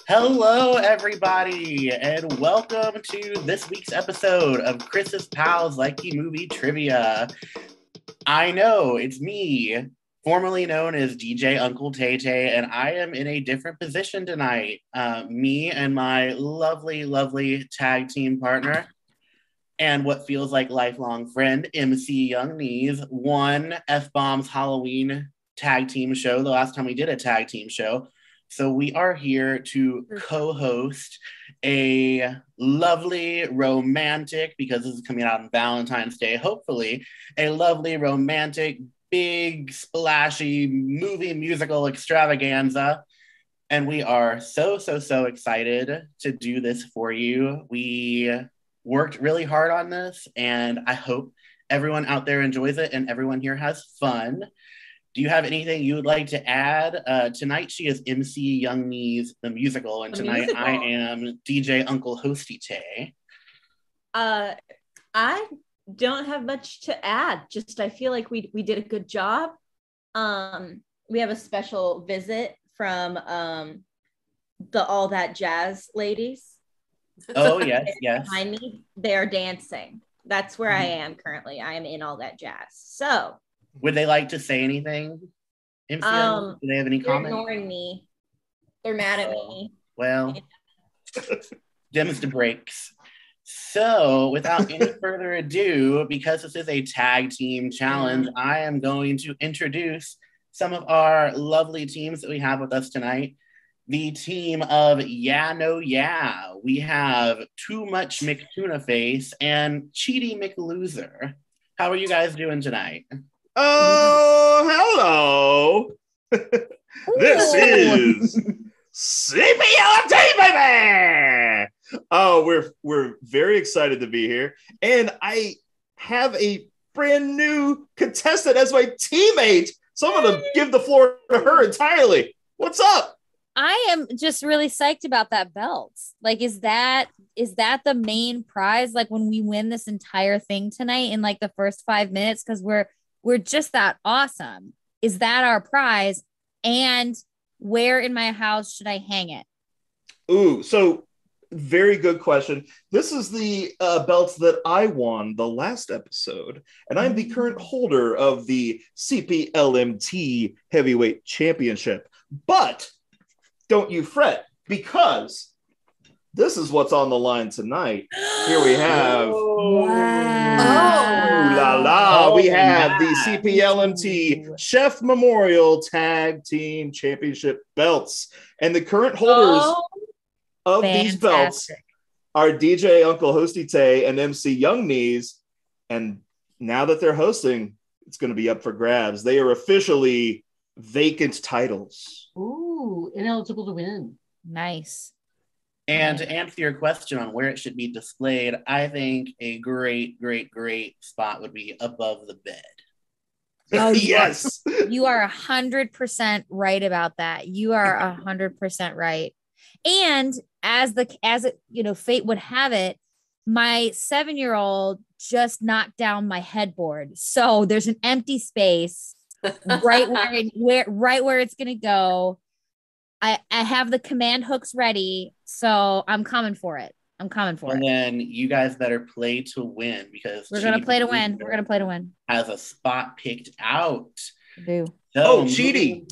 Hello, everybody, and welcome to this week's episode of Chris's Pals Likey Movie Trivia. I know, it's me, formerly known as DJ Uncle Tay Tay, and I am in a different position tonight. Me and my lovely, lovely tag team partner, and what feels like lifelong friend, MC Young Knees, won F-Bomb's Halloween tag team show, the last time we did a tag team show. So we are here to co-host a lovely romantic, because this is coming out on Valentine's Day, hopefully, a lovely romantic, big, splashy movie musical extravaganza. And we are so excited to do this for you. We worked really hard on this, and I hope everyone out there enjoys it and everyone here has fun. Do you have anything you would like to add? Tonight she is MC Young Knees, the musical, and tonight I am DJ Uncle Hosty Tay. I don't have much to add. Just I feel like we did a good job. We have a special visit from the All That Jazz ladies. Oh yes. Behind me, they are dancing. That's where I am currently. I am in All That Jazz. So. Would they like to say anything? MCM? Do they have any comments? They're ignoring me. They're mad at me. Well, dims the brakes. So, without any further ado, because this is a tag team challenge, I am going to introduce some of our lovely teams that we have with us tonight. The team of Yeah No Yeah. We have Too Much McTuna Face and Cheaty McLoser. How are you guys doing tonight? Oh, hello. This is CPLMT, baby. Oh, we're very excited to be here. And I have a brand new contestant as my teammate. So I'm going to give the floor to her entirely. What's up? I am just really psyched about that belt. Like, is that the main prize? Like when we win this entire thing tonight in like the first 5 minutes, because we're just that awesome. Is that our prize? And where in my house should I hang it? Ooh, so very good question. This is the belts that I won the last episode, and I'm the current holder of the CPLMT Heavyweight Championship. But don't you fret, because this is what's on the line tonight. Here we have... We have the CPLMT Chef Memorial Tag Team Championship belts. And the current holders of these belts are DJ Uncle Hosty Tay and MC Young Knees. And now that they're hosting, it's going to be up for grabs. They are officially vacant titles. Ooh, ineligible to win. Nice. And to answer your question on where it should be displayed, I think a great spot would be above the bed. Oh, yes. You are 100% right about that. You are 100% right. And as fate would have it, my 7-year-old just knocked down my headboard. So there's an empty space right where it's gonna go. I have the command hooks ready, so I'm coming for it. And then you guys better play to win, because we're gonna play to win. Has a spot picked out. Do. So, Cheaty,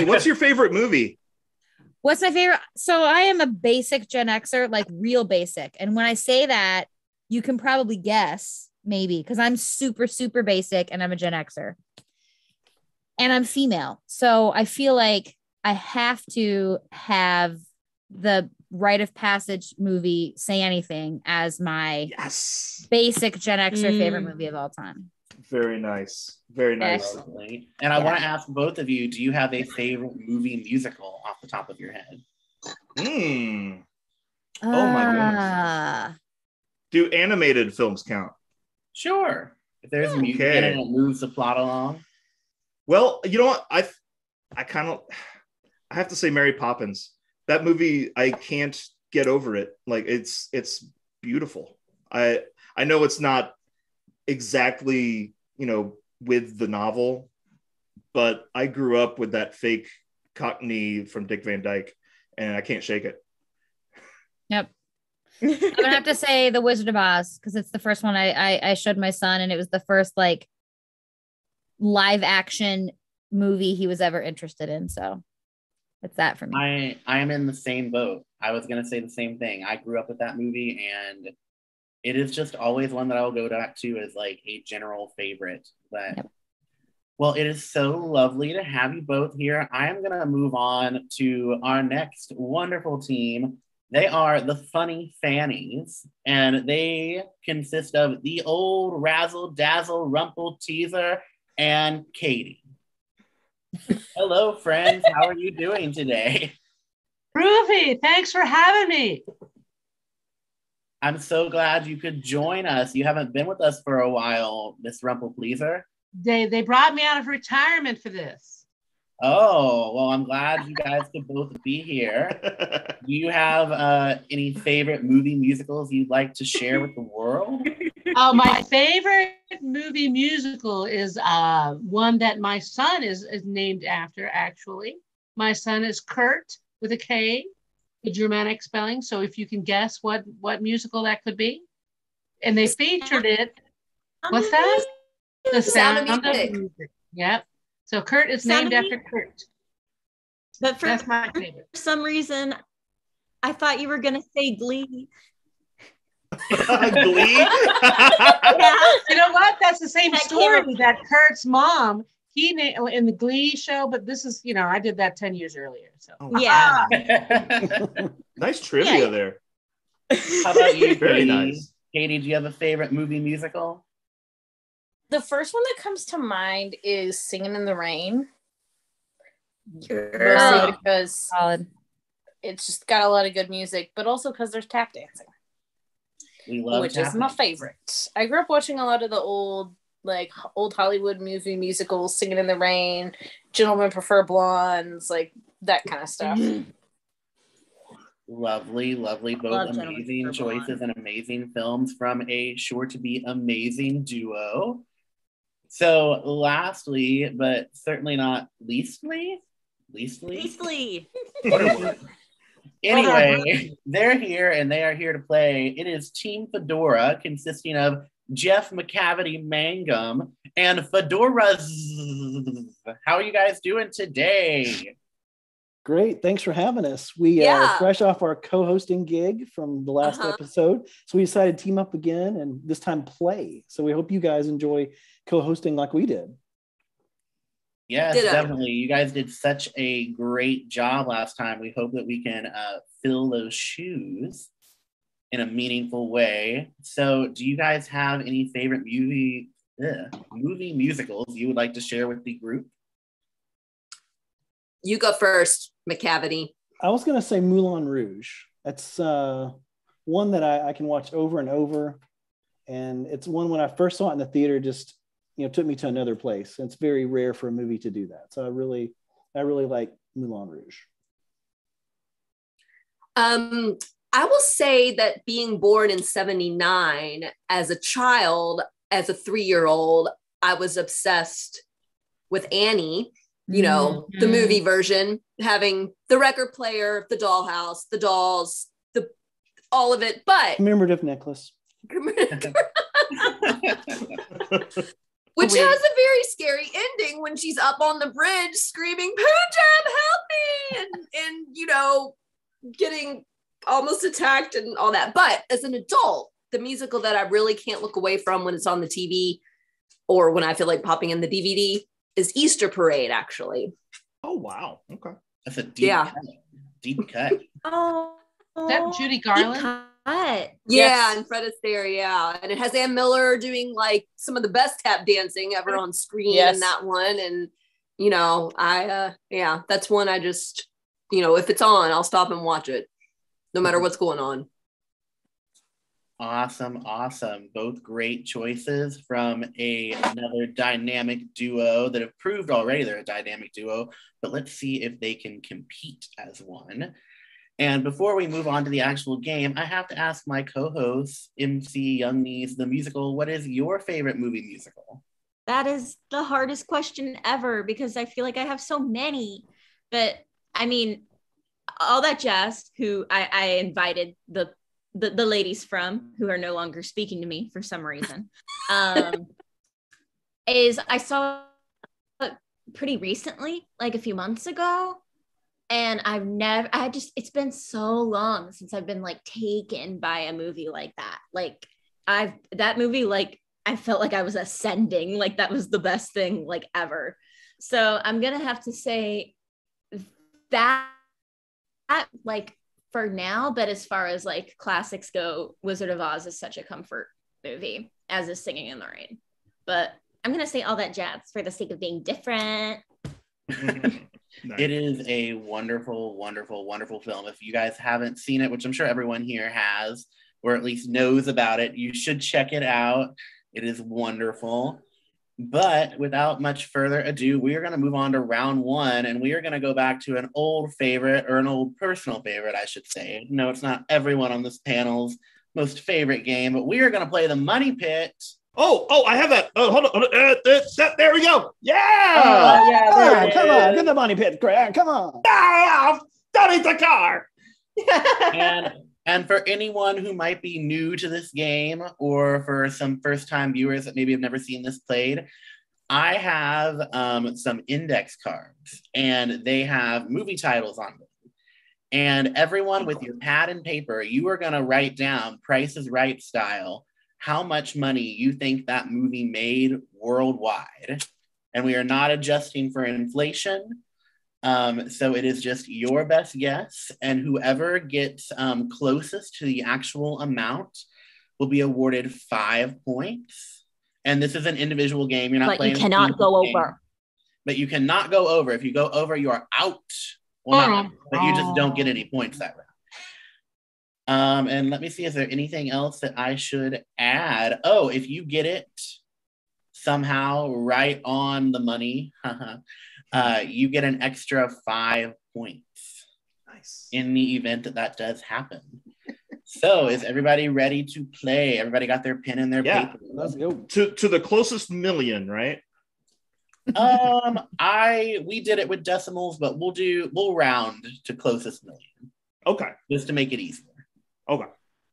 what's your favorite movie? What's my favorite? So I am a basic Gen Xer, like real basic. And when I say that, you can probably guess, maybe, because I'm super basic and I'm a Gen Xer. And I'm female. So I feel like I have to have the rite of passage movie Say Anything as my basic Gen Xer favorite movie of all time. Very nice. Very nice. Excellent. And I want to ask both of you, do you have a favorite movie musical off the top of your head? Oh my goodness. Do animated films count? Sure. If there's music in it, it moves the plot along. Well, you know what? I have to say Mary Poppins. That movie, I can't get over it. Like it's beautiful. I know it's not exactly, with the novel, but I grew up with that fake Cockney from Dick Van Dyke, and I can't shake it. Yep. I'm gonna have to say The Wizard of Oz because it's the first one I showed my son, and it was the first like live action movie he was ever interested in. So it's that for me. I am in the same boat. I was gonna say the same thing. I grew up with that movie, and it is just always one that I will go back to as like a general favorite. But Yep. well, it is so lovely to have you both here. I am gonna move on to our next wonderful team. They are the Funny Fannies, and they consist of the old Razzle Dazzle Rumple Teaser and Katie. Hello, friends. How are you doing today? Groovy, thanks for having me. I'm so glad you could join us. You haven't been with us for a while, Miss Rumple Pleaser. They brought me out of retirement for this. Oh, well, I'm glad you guys could both be here. Do you have any favorite movie musicals you'd like to share with the world? Oh, my favorite movie musical is one that my son is named after, actually. My son is Kurt with a K, the Germanic spelling. So if you can guess what musical that could be. And they featured it. What's that? The Sound of Music. Yep. So Kurt is named after Kurt. But That's my favorite. For some reason, I thought you were going to say Glee. Glee? Yeah. You know what? That's the same That story came- that Kurt's mom, in the Glee show, but this is, I did that 10 years earlier. So Yeah. Nice trivia there. How about you, Very Katie? nice. Katie, do you have a favorite movie musical? The first one that comes to mind is Singing in the Rain. Mostly because Solid. it's just got a lot of good music, but also because there's tap dancing, We love which is my favorite. I grew up watching a lot of the old Hollywood movie musicals, Singing in the Rain, Gentlemen Prefer Blondes, like that kind of stuff. Lovely, lovely. Both Love amazing Gentlemen Prefer choices and amazing films from a sure to be amazing duo. So lastly, but certainly not leastly. What a word. Anyway, they're here and they are here to play. It is Team Fedora, consisting of Jeff McCavity Mangum and Fedora's. How are you guys doing today? Great. Thanks for having us. We are fresh off our co-hosting gig from the last episode. So we decided to team up again and this time play. So we hope you guys enjoy co-hosting like we did. Yes, definitely. You guys did such a great job last time. We hope that we can fill those shoes in a meaningful way. So do you guys have any favorite movie musicals you would like to share with the group? You go first, McCavity. I was going to say Moulin Rouge. That's one that I can watch over and over. And it's one when I first saw it in the theater, just took me to another place. And it's very rare for a movie to do that. So I really like Moulin Rouge. I will say that being born in 79, as a child, as a 3-year-old, I was obsessed with Annie, the movie version, having the record player, the dollhouse, the dolls, all of it. But commemorative necklace. Which has a very scary ending when she's up on the bridge screaming, Punjab, help me! And getting almost attacked and all that. But as an adult, the musical that I really can't look away from when it's on the TV or when I feel like popping in the DVD is Easter Parade, actually. Oh, wow. Okay. That's a deep cut. Oh, is that Judy Garland? Cut. Yeah, and Fred Astaire, yeah. And it has Ann Miller doing like some of the best tap dancing ever on screen in that one. And, that's one I just, if it's on, I'll stop and watch it no matter what's going on. Awesome. Both great choices from another dynamic duo that have proved already they're a dynamic duo, but let's see if they can compete as one. And before we move on to the actual game, I have to ask my co-host, MC Young Knees, the musical, what is your favorite movie musical? That is the hardest question ever because I feel like I have so many. But I mean, All That Jazz, who I invited the ladies from, who are no longer speaking to me for some reason, is I saw it pretty recently, like a few months ago. And it's been so long since I've been like taken by a movie like that. Like that movie, like I felt like I was ascending, like that was the best thing like ever. So I'm going to have to say that like for now, but as far as like classics go, Wizard of Oz is such a comfort movie, as is Singing in the Rain. But I'm going to say All That Jazz for the sake of being different. Nice. It is a wonderful, wonderful, wonderful film. If you guys haven't seen it, which I'm sure everyone here has, or at least knows about it, you should check it out. It is wonderful. But without much further ado, we are going to move on to round one, and we are going to go back to an old favorite, or an old personal favorite, I should say. No, it's not everyone on this panel's most favorite game, but we are going to play the Money Pit. Oh, I have that. Hold on. There we go. Yeah. Come on. Get the Money Pit, Greg. Come on. Don't eat the car. And for anyone who might be new to this game, or for some first-time viewers that maybe have never seen this played, I have some index cards, and they have movie titles on them. And everyone with your pad and paper, you are going to write down, Price is Right style, how much money you think that movie made worldwide. And we are not adjusting for inflation. So it is just your best guess, and whoever gets closest to the actual amount will be awarded 5 points. And this is an individual game. You're not playing. But you cannot go over. But you cannot go over. If you go over, you are out. Well, not, but you just don't get any points that round. And let me see, is there anything else that I should add? Oh, if you get it somehow right on the money, you get an extra 5 points. Nice. In the event that does happen. So is everybody ready to play? Everybody got their pen and their paper? Let's go. To the closest million, right? We did it with decimals, but we'll round to closest million. Okay. Just to make it easier. Okay.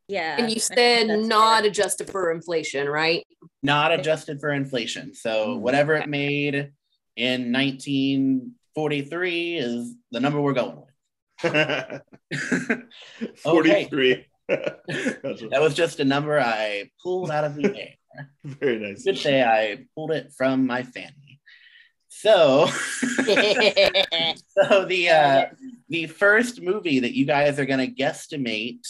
Yeah. And you said not adjusted for inflation, right? Not adjusted for inflation. So whatever it made in 1943 is the number we're going with. 43. That was just a number I pulled out of the air. Very nice. Good say I pulled it from my family. So, the first movie that you guys are going to guesstimate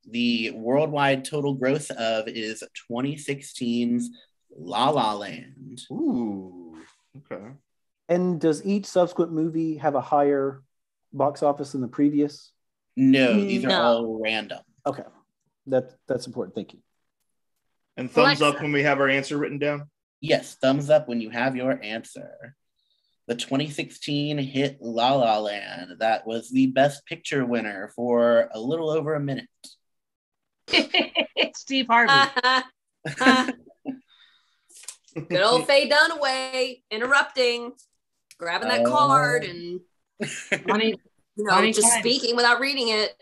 the worldwide total gross of is 2016's La La Land. Ooh, okay. And does each subsequent movie have a higher box office than the previous? No, these are all random. Okay, that's important. Thank you. And thumbs up when we have our answer written down? Yes, thumbs up when you have your answer. The 2016 hit La La Land. That was the Best Picture winner for a little over a minute. Steve Harvey. Good old Faye Dunaway interrupting, grabbing that card and just speaking without reading it.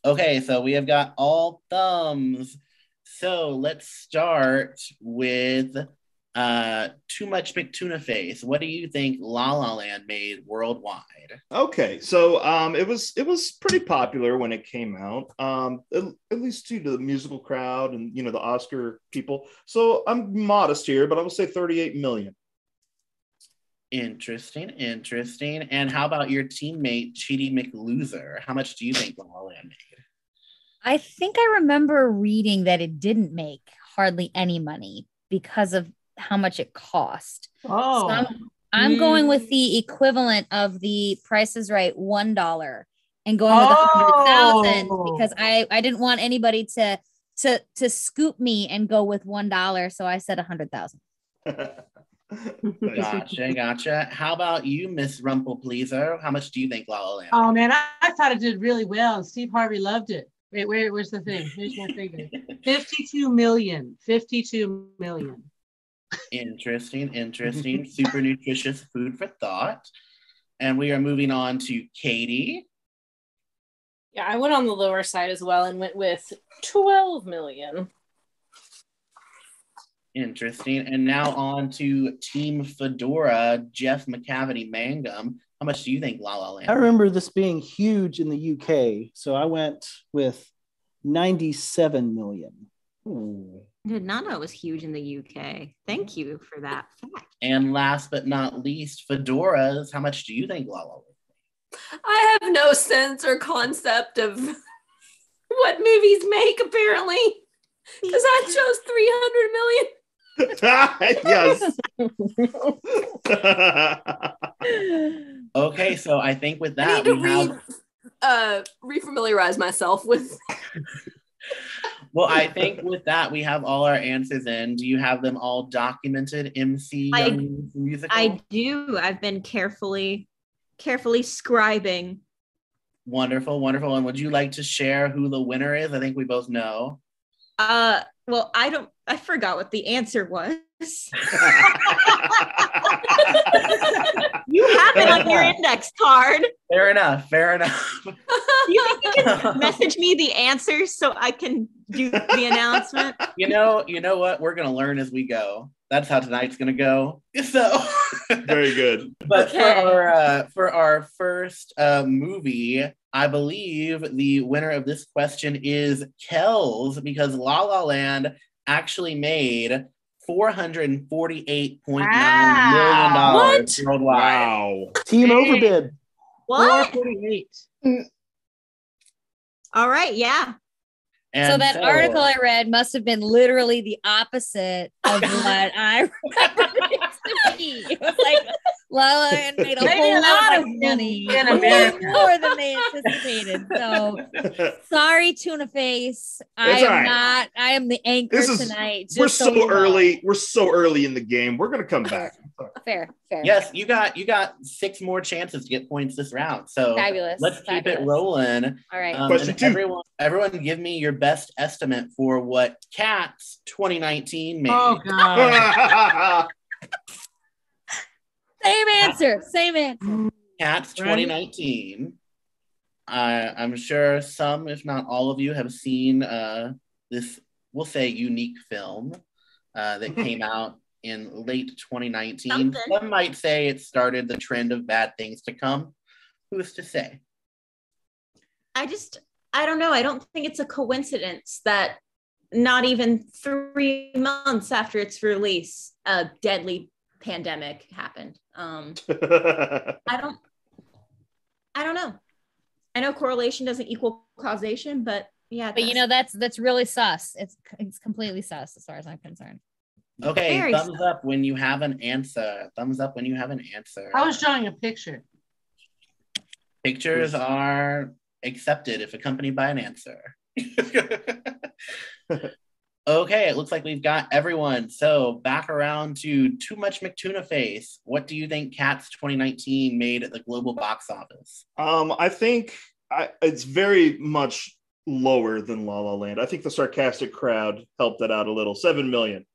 Okay, so we have got all thumbs. So let's start with Too Much McTuna Face. What do you think La La Land made worldwide? Okay, so it was pretty popular when it came out, at least due to the musical crowd and the Oscar people. So I'm modest here, but I will say 38 million. Interesting. And how about your teammate Chidi McLoser? How much do you think La La Land made? I think I remember reading that it didn't make hardly any money because of how much it cost. Oh, so I'm going with the equivalent of the Price is Right $1 and going with 100,000 because I didn't want anybody to scoop me and go with $1, so I said 100,000. Gotcha. How about you, Miss Rumplepleaser? How much do you think La La Land? Oh man, I thought it did really well, and Steve Harvey loved it. Wait, where's the thing? Here's my figure. 52 million. 52 million. Interesting. Super nutritious food for thought. And we are moving on to Katie. Yeah, I went on the lower side as well and went with 12 million. Interesting. And now on to Team Fedora, Jeff McCavity Mangum. How much do you think La La Land? I remember this being huge in the UK, so I went with 97 million. I did not know it was huge in the UK. Thank you for that fact. And last but not least, Fedora's. How much do you think La La Land? I have no sense or concept of what movies make, apparently, because I chose 300 million. Yes. Okay, so I think with I that need we have. to refamiliarize myself with. Well, I think with that we have all our answers in. Do you have them all documented? MC musical. I do. I've been carefully scribing. Wonderful, wonderful. And would you like to share who the winner is? I think we both know. Well, I forgot what the answer was. You have it on your index card. Fair enough. You think you can message me the answers so I can do the announcement? You know what? We're gonna learn as we go. That's how tonight's gonna go. So very good. But for our first movie, I believe the winner of this question is Kells, because La La Land actually made $448.9 million worldwide. Wow. Team overbid. What? 448. All right, yeah. And so that article I read must have been literally the opposite of what I remember it to be. It was like La La Land made a whole lot of money, in America, more than they anticipated. So sorry, Tuna Face. I am the anchor tonight. We're so early. We're so early in the game. We're gonna come back. Fair. Yes, you got 6 more chances to get points this round. So fabulous. Let's keep it rolling. All right. Question 2. Everyone give me your best estimate for what Cats 2019 made. Oh god. Same answer. Cats 2019. I'm sure some, if not all of you, have seen this, we'll say, unique film that came out in late 2019. Some might say it started the trend of bad things to come. Who's to say? I don't know. I don't think it's a coincidence that not even 3 months after its release, a deadly pandemic happened. I don't know. I know correlation doesn't equal causation, but yeah. But that's really sus. It's completely sus as far as I'm concerned. Okay, Very thumbs up when you have an answer. Thumbs up when you have an answer. I was drawing a picture. Pictures are accepted if accompanied by an answer. Okay, it looks like we've got everyone. So back around to Too Much McTuna Face. What do you think Cats 2019 made at the global box office? I think it's very much lower than La La Land. I think the sarcastic crowd helped that out a little. 7 million.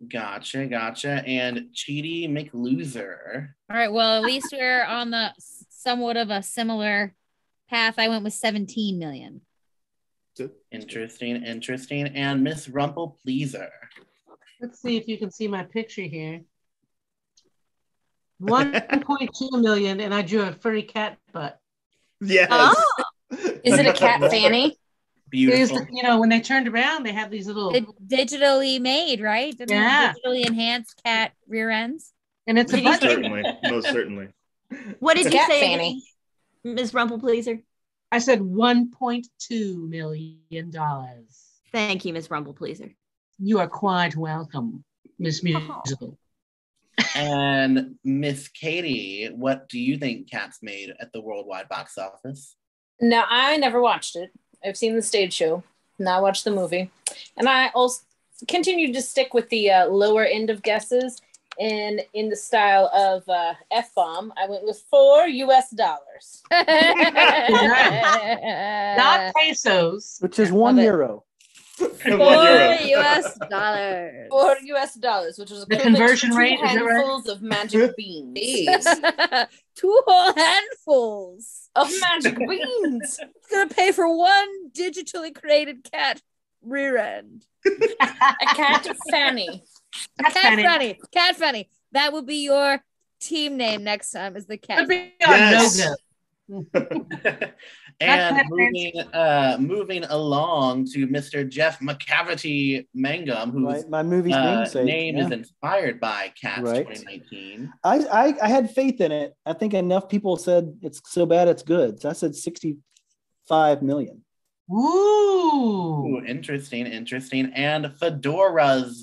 Gotcha. And Cheaty McLoser. All right, well, at least we're on the somewhat of a similar path. I went with 17 million. Interesting. And Miss Rumple Pleaser. Let's see if you can see my picture here. 1.2 million, and I drew a furry cat butt. Yes. Oh. Is it a cat fanny? Beautiful. When they turned around, they have these little digitally made, right? Yeah. Digitally enhanced cat rear ends. And it's a Most certainly. What did you say, fanny? Ms. Rumple Pleaser? I said $1.2 million. Thank you, Ms. Rumple Pleaser. You are quite welcome, Miss Musical. And Miss Katie, what do you think Cats made at the worldwide box office? No, I never watched it. I've seen the stage show, not watched the movie. And I also continued to stick with the lower end of guesses. And in the style of F-bomb, I went with $4. Not pesos. Which is €1. US dollars. $4, which was The equivalent conversion to two rate, is that right? handfuls of magic beans. Jeez. 2 whole handfuls. Of magic beans. It's gonna pay for one digitally created cat rear end. A cat fanny. Cat Fanny. Cat Fanny. That will be your team name next time. Is the Cat? Could be Yes. on And That's moving along to Mr. Jeff McCavity Mangum, whose Right, my movie's namesake. name Yeah. is inspired by Cats Right. 2019. I had faith in it. I think enough people said it's so bad it's good. So I said 65 million. Ooh. Ooh, interesting. And Fedoras.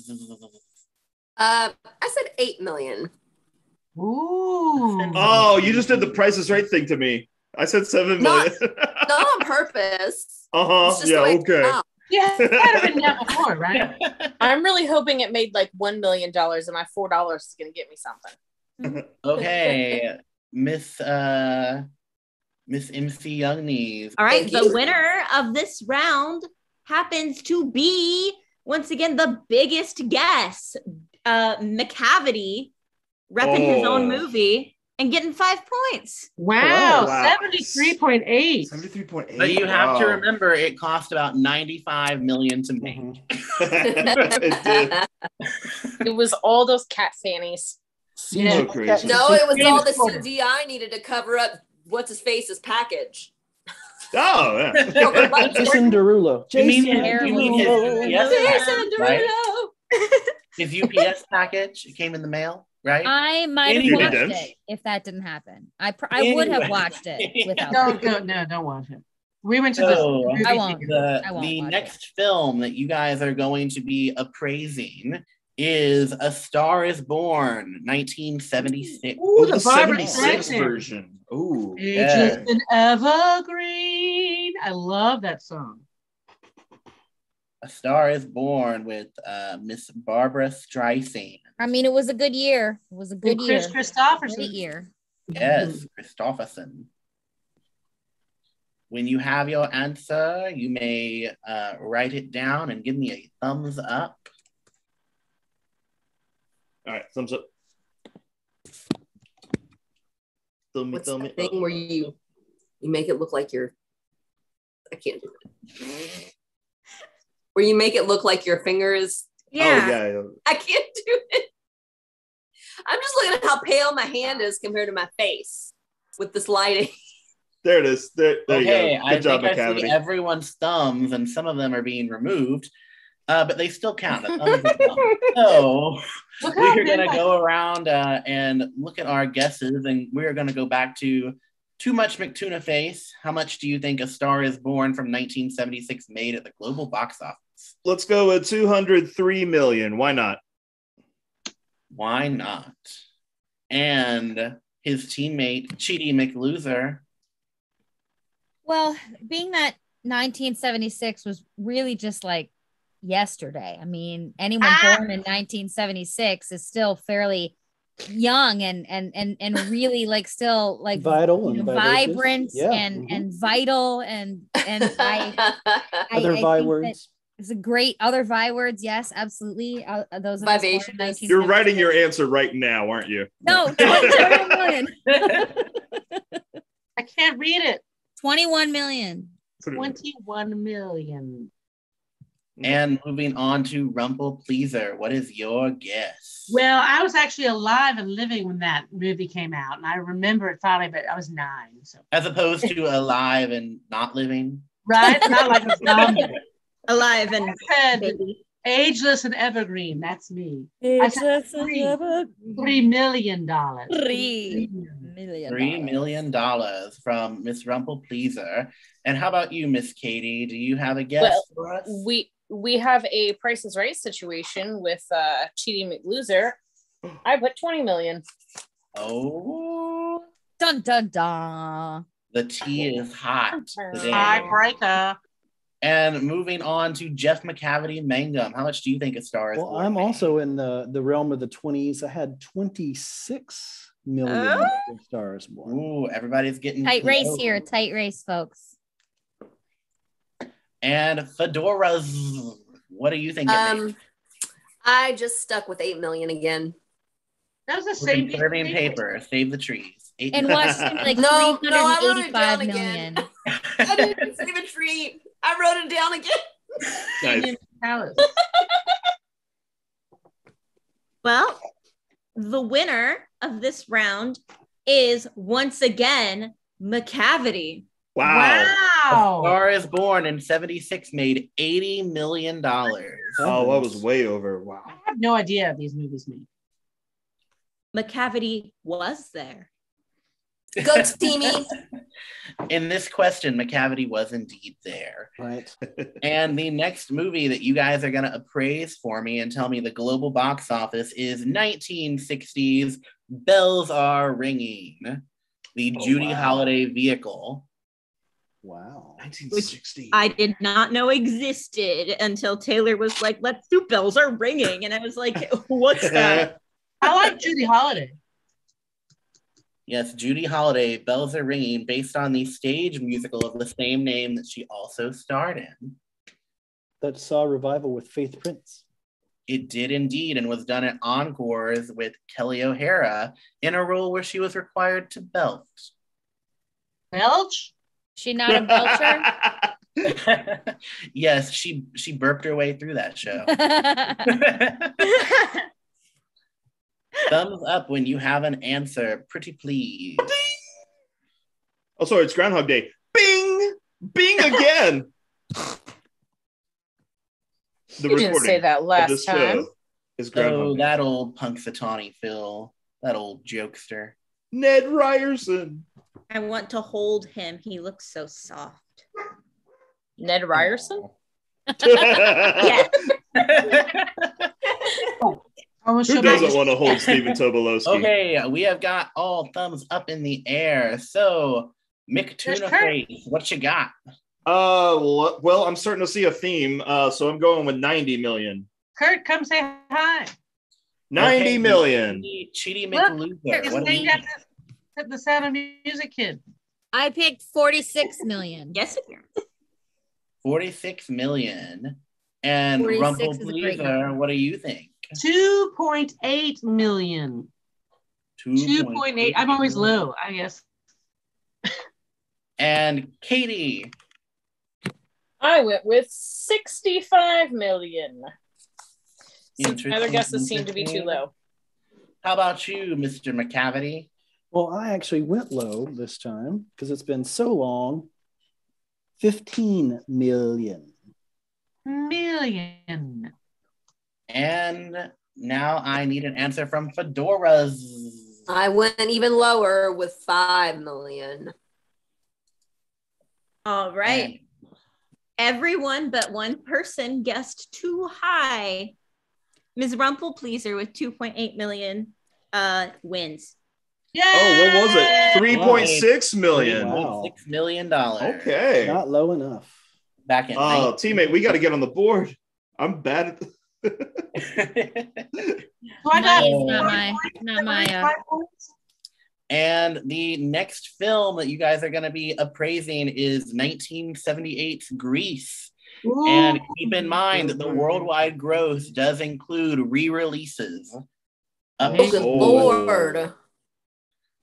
I said 8 million. Ooh. Oh, you just did the Price is Right thing to me. I said 7 million. Not on purpose. Uh-huh. It's just Yeah, the way it came okay. out. Yeah, it's kind of been that before, right? I'm really hoping it made like $1 million and my $4 is going to get me something. Okay, Miss MC Young Knees. All right, Thank the you. winner of this round happens to be once again the biggest guess, McCavity, repping his own movie and getting 5 points. Wow, Wow. 73.8. 73.8. But you have to Wow. remember, it cost about 95 million to make. It did. It was all those cat fannies. Yeah. So crazy. No, it was all the Quarter. CGI needed to cover up what's his face's package. Oh, yeah. Jason Derulo. You mean Jason his Derulo. UPS Jason package, right? Derulo. His UPS package came in the mail, right? I might have You watched did. it if that didn't happen. I would have watched it without that. Don't watch it. We went to So, the movie I won't. The I won't watch next film that you guys are going to be appraising is A Star is Born, 1976. Ooh, the the Barbara 76 Streisand. version. Ooh. Ageless and evergreen. I love that song. A Star is Born with Miss Barbara Streisand. I mean, it was a good year. It was a good And year. Chris Christopherson. Great year. Yes, Christopherson. When you have your answer, you may write it down and give me a thumbs up. All right, thumbs up. What's the thing where you make it look like you're? I can't do it. Where you make it look like your finger is? Oh, yeah. I can't do it. I'm just looking at how pale my hand is compared to my face with this lighting. There it is. There Okay, you go. I Good job, think I see McCavity. everyone's thumbs, and some of them are being removed, but they still count. A thumb is a thumb. So Look how we're going to big go around and look at our guesses, and we're going to go back to Too Much McTuna Face. How much do you think A Star is Born from 1976 made at the global box office? Let's go with 203 million. Why not? Why not? And his teammate, Cheaty McLoser. Well, being that 1976 was really just like yesterday. I mean, anyone born in 1976 is still fairly young and really like still like Vital and vibrant vivacious. Yeah. and vital and I Other think Vi that words. it's a great other Vi words. Yes, absolutely. Those of us born in Vivacious. 1976. You're writing your answer right now, aren't you? No, 21 million. I can't read it. 21 million. 21 million. And moving on to Rumple Pleaser. What is your guess? Well, I was actually alive and living when that movie came out, and I remember it finally, but I was 9. So As opposed to alive and not living. right, not like a zombie. Alive and I said baby. ageless and evergreen. That's me. I said $3 million. $3 million. $3 million from Miss Rumple Pleaser. And how about you, Miss Katie? Do you have a guess for us? We have a Price is Right situation with Cheaty McLoser. I put 20 million. Oh, Dun dun dun. the tea is hot today. Tiebreaker. And moving on to Jeff McCavity Mangum. How much do you think A Star is Well, Born I'm made? also in the realm of the 20s. I had 26 million for Stars Born. Ooh, everybody's getting Tight race close. here. Tight race, folks. And Fedoras. What do you think it made? I just stuck with 8 million again. That was the We're same conserving paper. Save the trees. And Washington, like No, I wrote it down 385 million. I didn't save a tree. I wrote it down again. Nice. Palace. Well, the winner of this round is once again Macavity. Wow. Star is Born in 76 made $80 million. Oh, that was way over. Wow. I have no idea if these movies made. Macavity was there. Go Teamy. In this question, Macavity was indeed there. Right. And the next movie that you guys are going to appraise for me and tell me the global box office is 1960s Bells Are Ringing, the Judy Holliday vehicle. Wow. 1960. I did not know existed until Taylor was like, let's do Bells Are Ringing. And I was like, what's that? I like Judy Holliday. Yes, Judy Holliday, Bells Are Ringing, based on the stage musical of the same name that she also starred in. That saw a revival with Faith Prince. It did indeed, and was done at Encores with Kelly O'Hara in a role where she was required to belt. Belch? She not a belcher? Yes, she burped her way through that show. Thumbs up when you have an answer, pretty please. Oh, sorry, it's Groundhog Day. Bing! Bing again! The You didn't say that last time. Is Groundhog Oh, Day. that old Punxsutawney Phil, that old jokester. Ned Ryerson. I want to hold him. He looks so soft. Ned Ryerson? Yeah. Who doesn't want to hold Stephen Tobolowsky? Okay, we have got all thumbs up in the air. So, Mick Tuna Face, what you got? Well, I'm starting to see a theme, so I'm going with 90 million. Kurt, come say hi. 90 million. Cheaty McLoser. What do you think? The Sound of Music kid. I picked 46 million. Yes, 46 million. And 46 is a great Rumplepeter, what do you think? 2.8 million. 2.8. I'm always low, I guess. And Katie. I went with 65 million. Since my other guesses seem to be too low. How about you, Mr. McCavity? Well, I actually went low this time because it's been so long. 15 million. Million. And now I need an answer from Fedora's. I went even lower with 5 million. All right. Everyone but one person guessed too high. Ms. Rumplepleaser with 2.8 million wins. Yeah. Oh, what was it? 3.6 million. Wow. $6 million. Okay. Not low enough. Back in Oh, teammate, we got to get on the board. I'm bad at Not my And the next film that you guys are going to be appraising is 1978's Grease. Ooh. And keep in mind that the worldwide gross does include re-releases. Good Lord.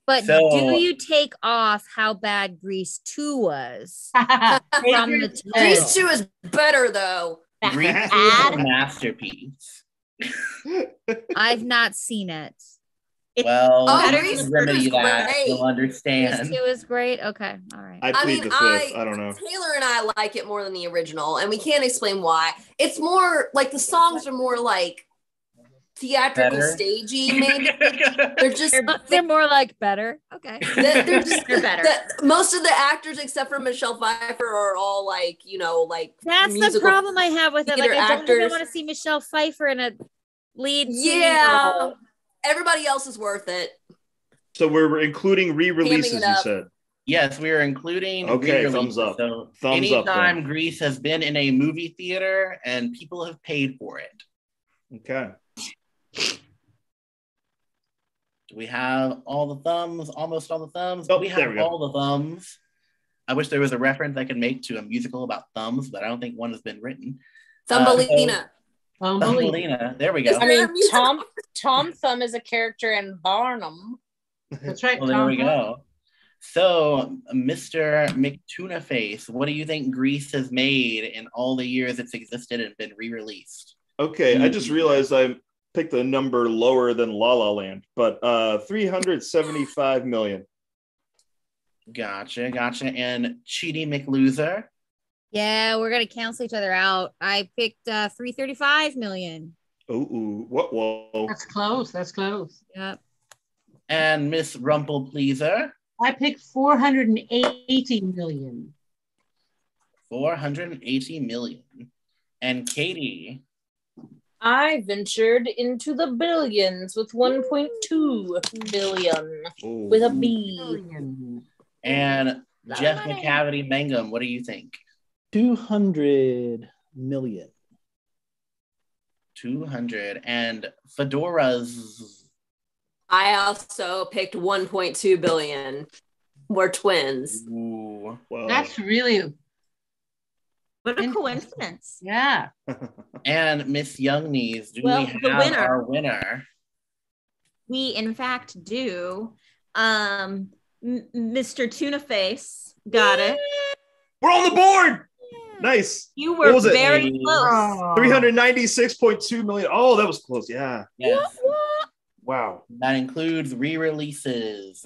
But So- do you take off how bad Grease 2 was from the total? Grease 2 is better, though. Grease is a masterpiece. I've not seen it. Well, Grease if you remedy is that, great. you'll Grease understand. 2 is great. Okay, all right. I plead the fifth. I don't know. Taylor and I like it more than the original, and we can't explain why. It's more like the songs are more like theatrical, Better? stagey. Maybe they're just They're more like better. Okay. they're just They're better. Most of the actors, except for Michelle Pfeiffer, are all like That's the musical problem I have with it. Like, theater I don't even actors. want to see Michelle Pfeiffer in a lead. Yeah, role. everybody else is worth it. So we're including re-releases, Hamming it you up. said. Yes, we are including Okay, re-releases. thumbs up. So Thumbs up, anytime then. Grease has been in a movie theater and people have paid for it. Okay. Do we have all the thumbs? Almost all the thumbs? Oh, we there have we go. all the thumbs. I wish there was a reference I could make to a musical about thumbs, but I don't think one has been written. Thumbelina. Thumbelina. There we go. I mean, Tom Thumb is a character in Barnum. That's right. Well, there we go. So, Mr. McTunaface, what do you think Grease has made in all the years it's existed and been re-released? Okay, I just realized I picked a number lower than La La Land, but 375 million. Gotcha. And Cheaty McLoser? Yeah, we're gonna cancel each other out. I picked 335 million. Ooh, what? Whoa. That's close. Yep. And Miss Rumple Pleaser? I picked 480 million. 480 million. And Katie? I ventured into the billions with 1.2 billion with a B. And Jeff McCavity Mangum, what do you think? 200 million. 200. And Fedora's... I also picked 1.2 billion. We're twins. Ooh, Wow. That's really... What a coincidence. Yeah. And Miss Youngknees, do Well, we the have winner. our winner? We, in fact, do. Mr. Tuna Face got it. We're on the board. Nice. You What were was it? very close. 396.2 million. Oh, that was close. Yeah. Yes. Wow. That includes re-releases.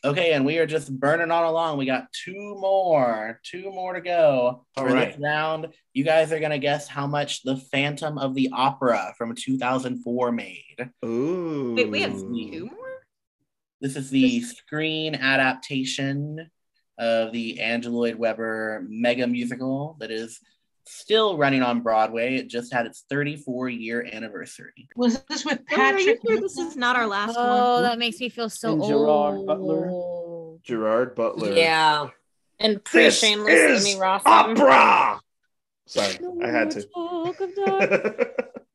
Okay, and we are just burning on along. We got two more to go for this round. You guys are gonna guess how much the Phantom of the Opera from 2004 made. Ooh. Wait, we have two more? This is the screen adaptation of the Andrew Lloyd Webber mega musical that is still running on Broadway. It just had its 34-year anniversary. Was this with Are you Patrick? sure this is not our last Oh, one? that makes me feel so And old. Gerard Butler. Gerard Butler. Yeah. And This pre-shameless is Emmy Rossum. opera. Sorry, I had to.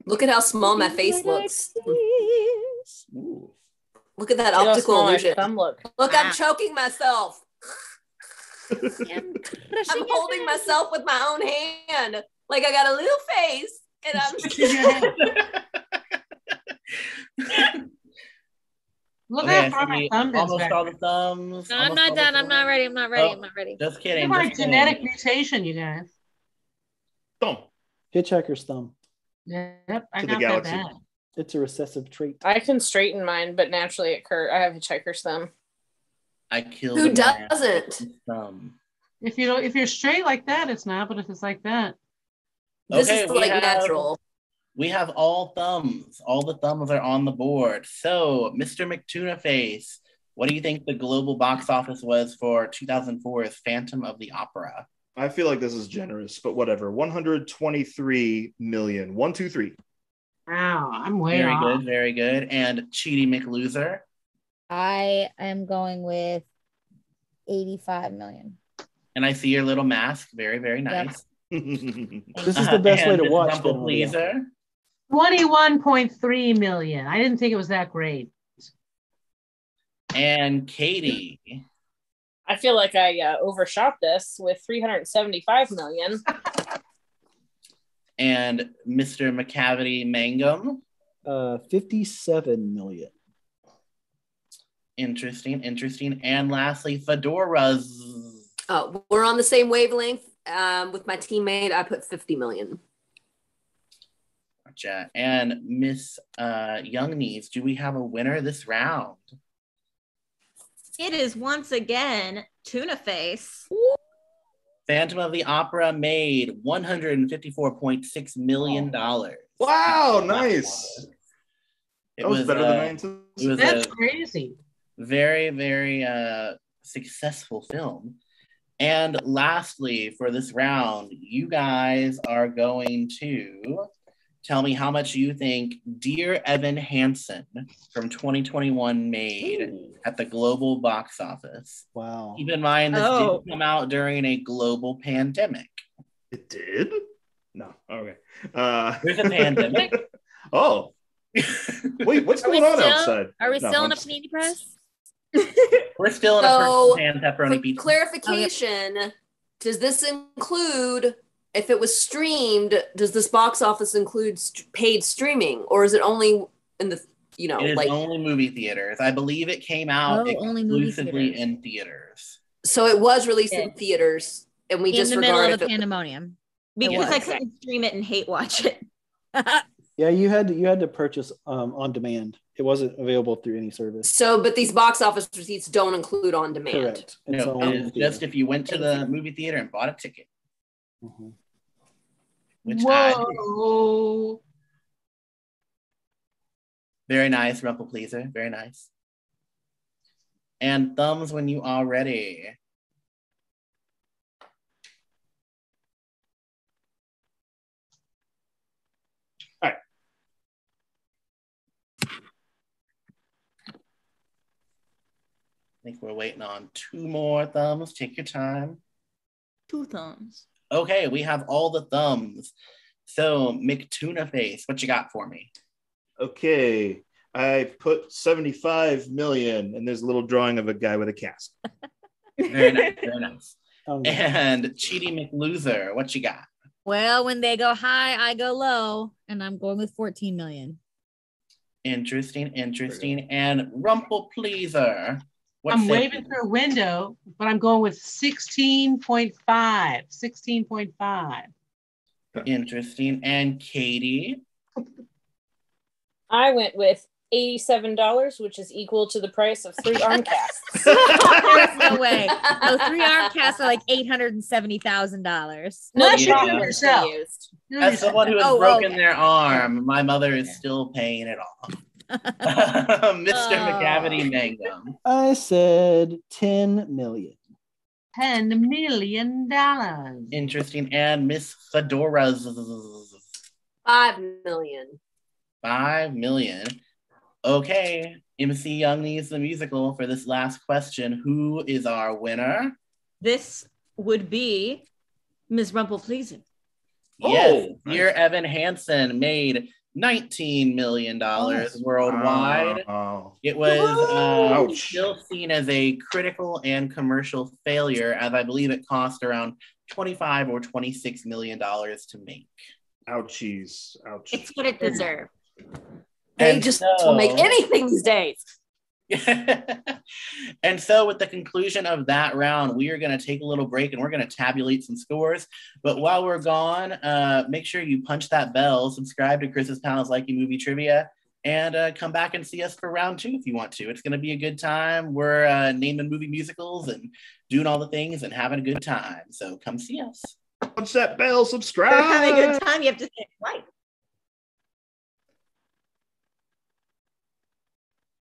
Look at how small my face looks. Ooh. Look at that Look how optical small my illusion. thumb look. Look, I'm choking myself. I'm holding myself with my own hand. Like I got a little face and I'm Look Okay, how far my we thumb is almost back. all the thumbs. No, I'm almost not all the done. I'm not thumbs. ready. I'm not ready. Oh. I'm not ready. Just Look kidding. at my just kidding. genetic mutation, you guys. Thumb. Hitchhiker's thumb. Yep, I To the got that galaxy. bad. It's a recessive trait. I can straighten mine, but naturally it Kurt. I have hitchhiker's thumb. I killed Who a man doesn't? with his thumb. If you're straight like that, it's not. But if it's like that, this Okay, is we like have- natural. We have all thumbs. All the thumbs are on the board. So, Mr. McTunaface, what do you think the global box office was for 2004's Phantom of the Opera? I feel like this is generous, but whatever. 123 million. 123. wow, I'm way Very off. good, very good. And Cheaty McLoser? I am going with 85 million. And I see your little mask. Very, very nice. This is the best way And to Miss watch Rumple Phantom of the Pleaser? 21.3 million. I didn't think it was that great. And Katie? I feel like I overshot this with 375 million. And Mr. McCavity Mangum? 57 million. Interesting. And lastly, Fedora's. Oh, we're on the same wavelength. With my teammate, I put 50 million. Gotcha. And Miss Youngknees, do we have a winner this round? It is once again Tuna Face. Phantom of the Opera made $154.6 million. Wow, nice. It That was better than I anticipated. It was That's a crazy. very, very successful film. And lastly, for this round, you guys are going to tell me how much you think Dear Evan Hansen from 2021 made at the global box office. Wow. Keep in mind, this did come out during a global pandemic. It did? No. Okay. There's a pandemic? Oh. Wait, what's going on outside? Are we No, still in a I'm- panini press? We're still in a So, first pan pepperoni For pizza. clarification, does this include if it was streamed, does this box office include paid streaming, or is it only in the, It is only movie theaters. I believe it came out only movie exclusively theaters. in theaters. So it was released in theaters, and we In just the middle of if a it, pandemonium. Because I couldn't stream it and hate watch it. Yeah, you had to purchase on demand. It wasn't available through any service. So, but these box office receipts don't include on demand. Correct. It's No, only it is just if you went to the movie theater and bought a ticket. Mhm. Which Whoa. very nice, Rumple Pleaser. Very nice. And thumbs when you are ready. All right. I think we're waiting on 2 more thumbs. Take your time. 2 thumbs. Okay, we have all the thumbs. So, McTuna Face, what you got for me? Okay. I put 75 million, and there's a little drawing of a guy with a cast. Very nice, very nice. Um, And Cheaty McLoser, what you got? Well, when they go high, I go low, and I'm going with 14 million. Interesting. And Rumple Pleaser. I'm waving through a window, but I'm going with 16.5. 16.5. Interesting. And Katie. I went with $87, which is equal to the price of 3 arm casts. There's no way. No, 3 arm casts are like $870,000. No, Well, the you shop do it was yourself. used. As someone who has Oh, broken okay. their arm, my mother is still paying it off. Mr. McCavity Mangum. I said 10 million. $10 million. Interesting. And Miss Fedora's 5 million. 5 million. Okay. MC Young needs the musical for this last question. Who is our winner? This would be Ms. Rumple Pleaser. Yes, nice. Dear Evan Hansen made $19 million worldwide. Wow. It was Ouch. still seen as a critical and commercial failure, as I believe it cost around $25 or $26 million to make. Ouchies. Ouch. It's what it deserved. They And just so- will make anything these days. And so with the conclusion of that round, we are going to take a little break and we're going to tabulate some scores. But while we're gone, make sure you punch that bell, subscribe to Chris's Pals Likey Movie Trivia, and come back and see us for round 2 if you want to. It's going to be a good time. We're naming movie musicals and doing all the things and having a good time. So come see us. Punch that bell, subscribe. For having a good time, you have to say it twice.